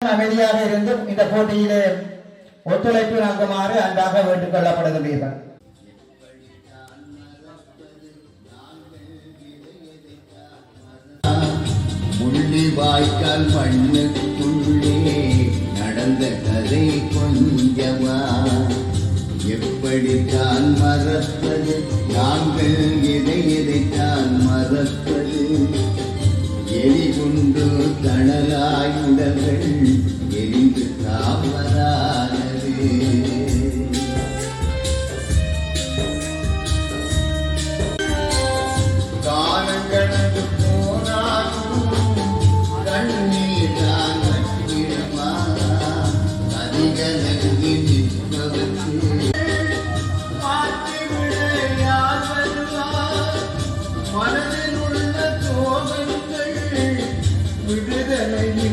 அமைதியாக இருந்து இந்த போட்டியிலே ஒத்துழைப்பு நல்குமாறு அன்பாக வேண்டுக் கொள்ளப்படுகின்றீர்கள். முள்ளிவாய்க்கால் மண்ணுக்குள்ளே நடந்த கதை கொஞ்சமா எப்படித்தான் மறப்பது நாங்கள் எதைத்தான் மறப்பது எரிகுண்டு தணலாயுடர்கள் எரிந்து தாமரானது காலங்கடந்து போனாலும் கண்ணீர் தான் நட்பிடமா அதிகலங்கி நிற்பதற்கு மனதில் உள்ள தோகங்கள் விடுதலையின்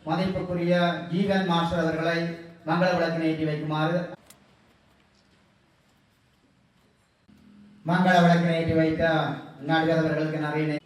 மதிப்புக்குரிய ஜீவன் மாஸ்டர் அவர்களை மங்கள விளக்கினை ஏற்றி வைக்குமாறு மங்கள விளக்கினை ஏற்றி வைத்த நடிகர் அவர்களுக்கு நிறைய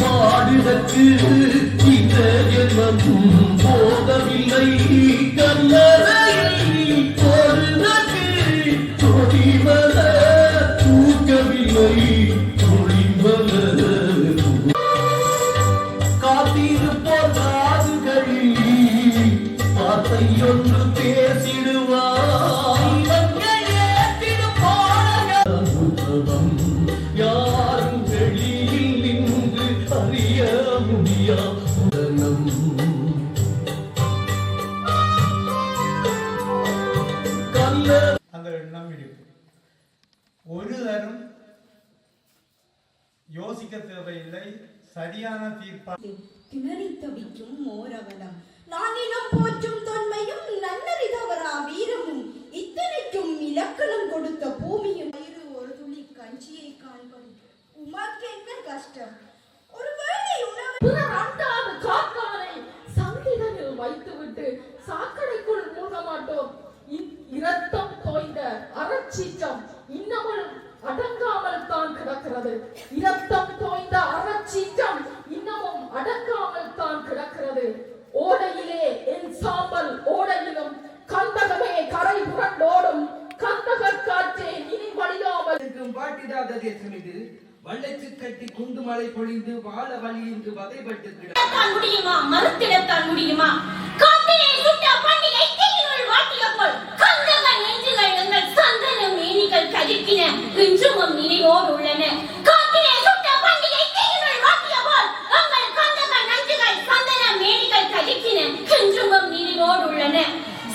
பாடுதற்கு இந்த ஜென்மம் போகவில்லை கல்லறையில் போடுதற்கு தொழிவர தூக்கவில்லை தொழிவர காத்திருப்போர் காதுகளில் வார்த்தையொன்று பேசிடுவார் யாரும் வெளியில் நின்று அறிய முடியாது அந்த எண்ணம் இருக்கு ஒரு தரம் யோசிக்க தேவையில்லை சரியான தீர்ப்பாக திணறி தவிக்கும் மோரவலம் நானிலம் போற்றும் தொன்மையும் நன்னறிதவரா வீரமும் இத்தனைக்கும் இலக்கணம் கொடுத்த பூமியும் ஒரு துளி கஞ்சியை காண்பது உமக்கென்ன கஷ்டம் ஒருவேளை காக்கானை சந்திதனில் வைத்துவிட்டு சாக்கடைக்குள் மூழ்க மாட்டோம். இரத்தம் தோய்ந்த அறச்சீற்றம் இன்னமும் அடங்காமல் தான் கிடக்கிறது. இரத்தம் தோய்ந்த அறச்சீற்றம் இன்னமும் அடங்காமல் தான் கிடக்கிறது. வாழ வழியின்றி வதைப்பட்டு தான் முடியுமா மறுத்திடத்தான் முடியுமா காட்டிலே சுட்ட பண்டிகை தீயினுள் வாட்டிய போல் கந்தகன் நெஞ்சுகள் எங்கள் சந்தன மேனிகள் கதிர்க்கின இன்றும் நினைவோடு உள்ளன காட்டிலே சுட்ட பண்டிகை தீயினுள் வாட்டிய போல் எங்கள் கந்தகன் நெஞ்சுகள் சந்தன மேனிகள் கதிர்க்கின இன்றும் நினைவோடு உள்ளன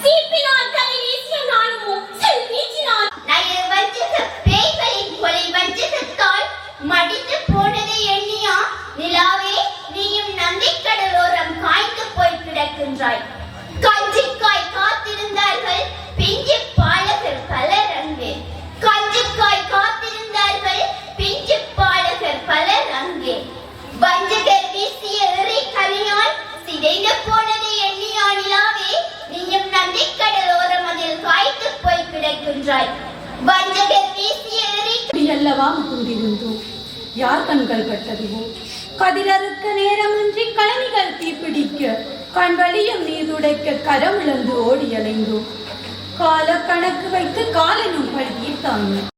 சீப்பினால் தலை வீசிய நானுமோ செல் வீச்சினால் நயர் வஞ்சக பேய்களின் கொலை வஞ்சகத்தால் மடித்து போனதை எண்ணியா நிலாவே நீயும் நந்திக்கடலோரம் காய்ந்து போய் கிடக்கின்றாய் கஞ்சிக்காய் காத்திருந்தார்கள் பிஞ்சு பாலகர் பலர் அங்கே கஞ்சிக்காய் காத்திருந்தார்கள் பிஞ்சு பாலகர் பலர் அங்கே வஞ்சகர் வீசிய எறி கனியால் சிதைந்து போனதை எண்ணியா நிலாவே நீயும் நந்திக்கடலோரம் அதில் காய்ந்து போய் கிடக்கின்றாய் வஞ்சகர் வீசிய எறி அல்லவா கூறியிருந்தோம் யார் கண்கள் கட்டதுவோ கதிரறுக்க நேரமின்றி கழனிகள் தீப்பிடிக்க கண் வழியும் நீதுடைக்க கரம் இழந்து ஓடி அலைந்தோம் கால கணக்கு வைத்து காலனும் பள்ளியை தாங்க